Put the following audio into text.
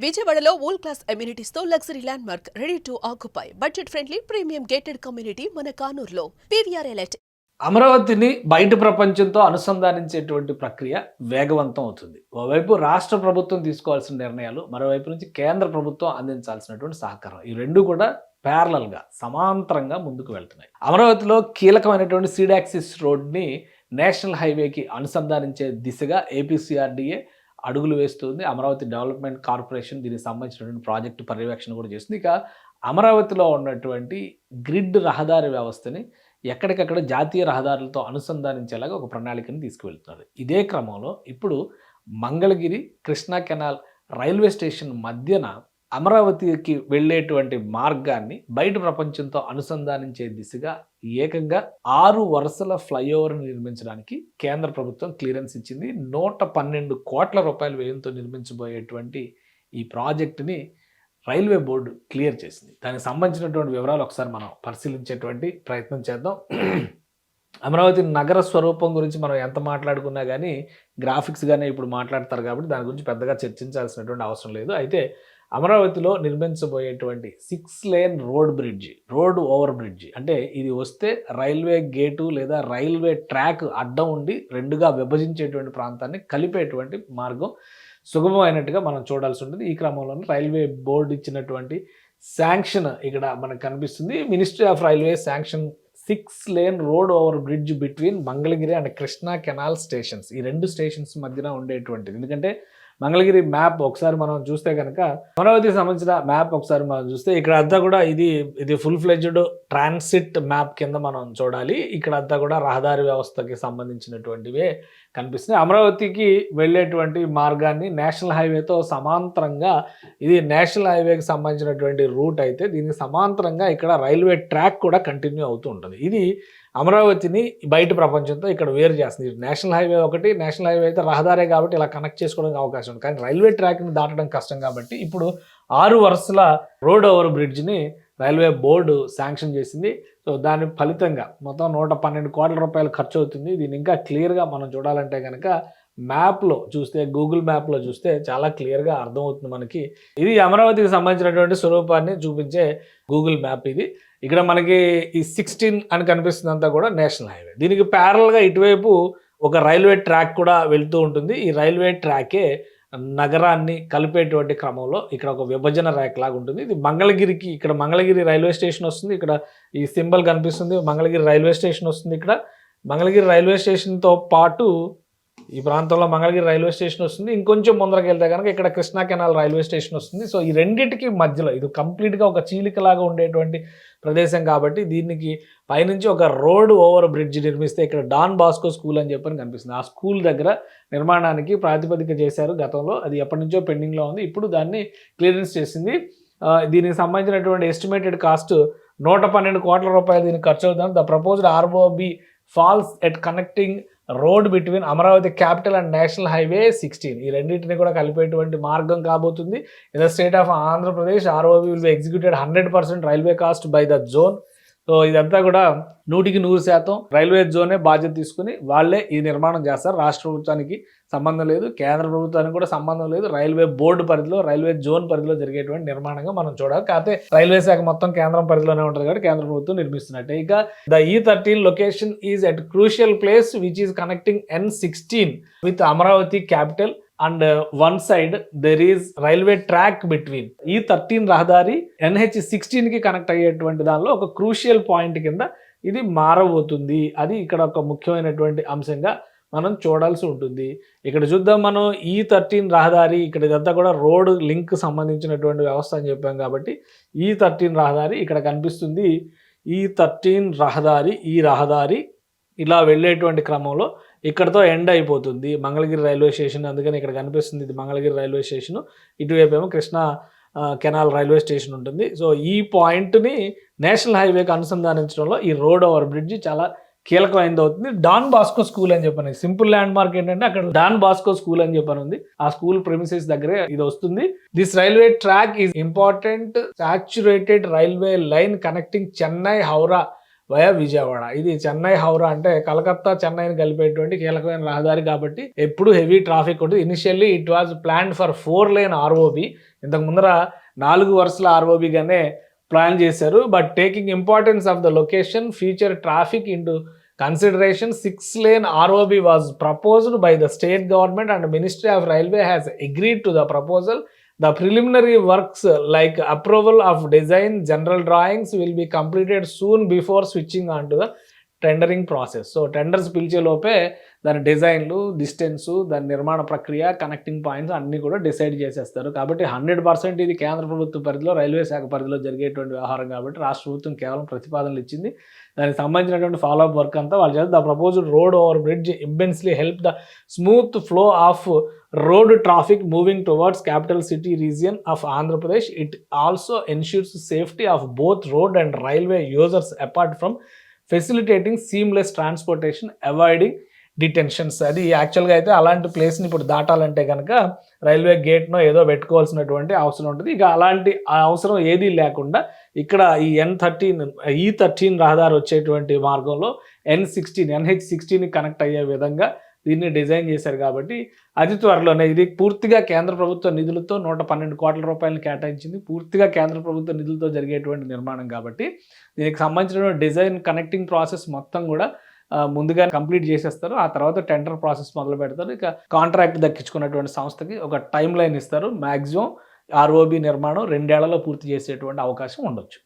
విజయవాడలో world class amenities తో luxury land mark ready to occupy budget friendly premium gated community మన కానూరులో PVR elite. అమరావతిని బయట ప్రపంచంతో అనుసంధానించేటువంటి ప్రక్రియ వేగవంతం అవుతుంది. ఓవైపు రాష్ట్ర ప్రభుత్వం తీసుకోవాల్సిన నిర్ణయాలు, మరోవైపు నుంచి కేంద్ర ప్రభుత్వం అందించాల్సినటువంటి సహకారం, ఈ రెండు కూడా ప్యారలల్గా సమాంతరంగా ముందుకు వెళ్తున్నాయి. అమరావతిలో కీలకమైనటువంటి సీడాక్సిస్ రోడ్ని నేషనల్ హైవేకి అనుసంధానించే దిశగా ఏపీసీఆర్డీఏ అడుగులు వేస్తుంది. అమరావతి డెవలప్మెంట్ కార్పొరేషన్ దీనికి సంబంధించినటువంటి ప్రాజెక్టు పర్యవేక్షణ కూడా చేస్తుంది. ఇక అమరావతిలో ఉన్నటువంటి గ్రిడ్ రహదారి వ్యవస్థని ఎక్కడికక్కడ జాతీయ రహదారులతో అనుసంధానించేలాగా ఒక ప్రణాళికను తీసుకువెళ్తున్నారు. ఇదే క్రమంలో ఇప్పుడు Mangalagiri Krishna canal railway station మధ్యన అమరావతికి వెళ్ళేటువంటి మార్గాన్ని బయట ప్రపంచంతో అనుసంధానించే దిశగా ఏకంగా 6 వరుసల ఫ్లైఓవర్ని నిర్మించడానికి కేంద్ర ప్రభుత్వం క్లియరెన్స్ ఇచ్చింది. 112 కోట్ల రూపాయల వ్యయంతో నిర్మించబోయేటువంటి ఈ ప్రాజెక్టుని రైల్వే బోర్డు క్లియర్ చేసింది. దానికి సంబంధించినటువంటి వివరాలు ఒకసారి మనం పరిశీలించేటువంటి ప్రయత్నం చేద్దాం. అమరావతి నగర స్వరూపం గురించి మనం ఎంత మాట్లాడుకున్నా కానీ గ్రాఫిక్స్గానే ఇప్పుడు మాట్లాడతారు కాబట్టి దాని గురించి పెద్దగా చర్చించాల్సినటువంటి అవసరం లేదు. అయితే అమరావతిలో నిర్మించబోయేటువంటి 6 లేన్ రోడ్ ఓవర్ బ్రిడ్జి అంటే ఇది వస్తే రైల్వే గేటు లేదా రైల్వే ట్రాక్ అడ్డం ఉండి రెండుగా విభజించేటువంటి ప్రాంతాన్ని కలిపేటువంటి మార్గం సుగమమైనట్టుగా మనం చూడాల్సి ఉంటుంది. ఈ క్రమంలోనే రైల్వే బోర్డు ఇచ్చినటువంటి శాంక్షన్ ఇక్కడ మనకు కనిపిస్తుంది. Ministry of railway sanction 6 lane road over bridge between Mangalagiri and Krishna canal stations. ఈ రెండు స్టేషన్స్ మధ్యన ఉండేటువంటిది. ఎందుకంటే మంగళగిరి మ్యాప్ ఒకసారి మనం చూస్తే కనుక అమరావతికి సంబంధించిన మ్యాప్ ఒకసారి మనం చూస్తే ఇక్కడ అంతా కూడా ఇది ఫుల్ ఫ్లెడ్జ్డ్ ట్రాన్సిట్ మ్యాప్ కింద మనం చూడాలి. ఇక్కడ అంతా కూడా రహదారి వ్యవస్థకి సంబంధించినటువంటివే కనిపిస్తున్నాయి. అమరావతికి వెళ్ళేటువంటి మార్గాన్ని నేషనల్ హైవేతో సమాంతరంగా, ఇది నేషనల్ హైవేకి సంబంధించినటువంటి రూట్ అయితే దీనికి సమాంతరంగా ఇక్కడ రైల్వే ట్రాక్ కూడా కంటిన్యూ అవుతూ ఉంటుంది. ఇది అమరావతిని బయట ప్రపంచంతో ఇక్కడ వేరు చేస్తుంది. నేషనల్ హైవే ఒకటి, నేషనల్ హైవే అయితే రహదారే కాబట్టి ఇలా కనెక్ట్ చేసుకోవడానికి అవకాశం ఉంది. కానీ రైల్వే ట్రాక్ని దాటడం కష్టం కాబట్టి ఇప్పుడు 6 వరుసల రోడ్ ఓవర్ బ్రిడ్జ్ని రైల్వే బోర్డు శాంక్షన్ చేసింది. సో దాని ఫలితంగా మొత్తం 112 కోట్ల రూపాయలు ఖర్చు అవుతుంది. దీన్ని ఇంకా క్లియర్గా మనం చూడాలంటే కనుక మ్యాప్లో చూస్తే, గూగుల్ మ్యాప్లో చూస్తే చాలా క్లియర్గా అర్థమవుతుంది మనకి. ఇది అమరావతికి సంబంధించినటువంటి స్వరూపాన్ని చూపించే గూగుల్ మ్యాప్ ఇది. ఇక్కడ మనకి ఈ 16 అని కనిపిస్తుంది అంతా కూడా నేషనల్ హైవే. దీనికి ప్యారల్గా ఇటువైపు ఒక రైల్వే ట్రాక్ కూడా వెళ్తూ ఉంటుంది. ఈ రైల్వే ట్రాకే నగరాన్ని కలిపేటువంటి క్రమంలో ఇక్కడ ఒక విభజన రేఖ లాగా ఉంటుంది. ఇది మంగళగిరికి, ఇక్కడ మంగళగిరి రైల్వే స్టేషన్ వస్తుంది. ఇక్కడ ఈ సింబల్ కనిపిస్తుంది, మంగళగిరి రైల్వే స్టేషన్ వస్తుంది. ఇక్కడ మంగళగిరి రైల్వే స్టేషన్తో పాటు ఈ ప్రాంతంలో మంగళగిరి రైల్వే స్టేషన్ వస్తుంది. ఇంకొంచెం ముందరకు వెళ్తే కనుక ఇక్కడ కృష్ణా కెనాల్ రైల్వే స్టేషన్ వస్తుంది. సో ఈ రెండింటికి మధ్యలో ఇది కంప్లీట్గా ఒక చీలికలాగా ఉండేటువంటి ప్రదేశం కాబట్టి దీనికి పైనుంచి ఒక రోడ్ ఓవర్ బ్రిడ్జ్ నిర్మిస్తే ఇక్కడ డాన్ బాస్కో స్కూల్ అని చెప్పని కనిపిస్తుంది. ఆ స్కూల్ దగ్గర నిర్మాణానికి ప్రాతిపదిక చేశారు గతంలో. అది ఎప్పటి నుంచో పెండింగ్లో ఉంది. ఇప్పుడు దాన్ని క్లియరెన్స్ చేసింది. దీనికి సంబంధించినటువంటి ఎస్టిమేటెడ్ కాస్ట్ 112 కోట్ల రూపాయలు దీనికి ఖర్చు అవుతుంది. The proposed ROB falls at connecting road between Amaravati capital and national highway 16. ఈ రెండింటిని కూడా కలిపేటువంటి మార్గం కాబోతుంది. In the state of Andhra Pradesh ROB will be executed 100% railway cost by the zone. So ఇదంతా కూడా 100% రైల్వే జోనే బాధ్యత తీసుకుని వాళ్ళే ఈ నిర్మాణం చేస్తారు. రాష్ట్ర ప్రభుత్వానికి సంబంధం లేదు, కేంద్ర ప్రభుత్వానికి కూడా సంబంధం లేదు. రైల్వే బోర్డు పరిధిలో, రైల్వే జోన్ పరిధిలో జరిగేటువంటి నిర్మాణంగా మనం చూడాలి. కాకపోతే రైల్వే శాఖ మొత్తం కేంద్రం పరిధిలోనే ఉంటుంది కాబట్టి కేంద్ర ప్రభుత్వం నిర్మిస్తున్నట్టే. ఇక the E13 location is at crucial place which is connecting N16 with Amaravati capital and one side there is railway track between. E13 రహదారి NH16 కి కనెక్ట్ అయ్యేటువంటి దానిలో ఒక క్రూషియల్ పాయింట్ కింద ఇది మారబోతుంది. అది ఇక్కడ ఒక ముఖ్యమైనటువంటి అంశంగా మనం చూడాల్సి ఉంటుంది. ఇక్కడ చూద్దాం మనం E13 రహదారి, ఇక్కడ ఇదంతా కూడా రోడ్ లింక్ సంబంధించినటువంటి వ్యవస్థ అని చెప్పాం కాబట్టి E13 రహదారి ఇక్కడ కనిపిస్తుంది. E13 రహదారి, ఈ రహదారి ఇలా వెళ్ళేటువంటి క్రమంలో ఇక్కడతో ఎండ్ అయిపోతుంది మంగళగిరి రైల్వే స్టేషన్. అందుకని ఇక్కడ కనిపిస్తుంది ఇది మంగళగిరి రైల్వే స్టేషను. ఇటువైపు ఏమో కృష్ణా కెనాల్ రైల్వే స్టేషన్ ఉంటుంది. సో ఈ పాయింట్ని నేషనల్ హైవేకి అనుసంధానించడంలో ఈ రోడ్ ఓవర్ బ్రిడ్జ్ చాలా కీలకమైనది అవుతుంది. డాన్ బాస్కో స్కూల్ అని చెప్పని సింపుల్ ల్యాండ్ మార్క్ ఏంటంటే అక్కడ డాన్ బాస్కో స్కూల్ అని చెప్పని ఉంది. ఆ స్కూల్ ప్రెమిసెస్ దగ్గరే ఇది వస్తుంది. This railway track is important saturated railway line connecting Chennai, Howrah via Vijayawada. ఇది చెన్నై హౌరా అంటే కలకత్తా చెన్నైని కలిపేటువంటి కీలకమైన రహదారి కాబట్టి ఎప్పుడు హెవీ ట్రాఫిక్ ఉంటుంది. Initially it was planned for 4 lane ROB. ఇంతకు ముందర 4 వరుసల ఆర్ఓబిగానే ప్లాన్ చేశారు. But taking importance of the location future traffic into consideration 6 lane ROB was proposed by the state government and Ministry of Railway has agreed to the proposal. The preliminary works like approval of design, general drawings will be completed soon before switching on to the tendering process. So tenders పిలిచే లోపే దాని డిజైన్లు, distance, దాని నిర్మాణ ప్రక్రియ, connecting points అన్నీ కూడా decide చేసేస్తారు. కాబట్టి 100% ఇది కేంద్ర ప్రభుత్వ పరిధిలో, రైల్వే శాఖ పరిధిలో జరిగేటువంటి వ్యవహారం కాబట్టి రాష్ట్ర ప్రభుత్వం కేవలం ప్రతిపాదనలు ఇచ్చింది. దానికి సంబంధించినటువంటి ఫాలోఅప్ వర్క్ అంతా వాళ్ళు చేస్తారు. The proposed road over bridge immensely help the smooth flow of road traffic moving towards capital city region of Andhra Pradesh. It also ensures safety of both road and railway users apart from facilitating seamless transportation, avoiding detentions. అది యాక్చువల్గా అయితే అలాంటి ప్లేస్ని ఇప్పుడు దాటాలంటే కనుక railway గేట్నో ఏదో పెట్టుకోవాల్సినటువంటి అవసరం ఉంటుంది. ఇక అలాంటి అవసరం ఏదీ లేకుండా ఇక్కడ ఈ E13 రహదారి వచ్చేటువంటి మార్గంలో NH16ని కనెక్ట్ అయ్యే విధంగా దీన్ని డిజైన్ చేశారు. కాబట్టి అతి త్వరలోనే ఇది పూర్తిగా కేంద్ర ప్రభుత్వ నిధులతో 112 కోట్ల రూపాయలను కేటాయించింది. పూర్తిగా కేంద్ర ప్రభుత్వ నిధులతో జరిగేటువంటి నిర్మాణం కాబట్టి దీనికి సంబంధించిన డిజైన్, కనెక్టింగ్ ప్రాసెస్ మొత్తం కూడా ముందుగా కంప్లీట్ చేసేస్తారు. ఆ తర్వాత టెండర్ ప్రాసెస్ మొదలు పెడతారు. ఇక కాంట్రాక్ట్ దక్కించుకున్నటువంటి సంస్థకి ఒక టైం లైన్ ఇస్తారు. మ్యాక్సిమం ROB నిర్మాణం 2 ఏళ్లలో పూర్తి చేసేటువంటి అవకాశం ఉండొచ్చు.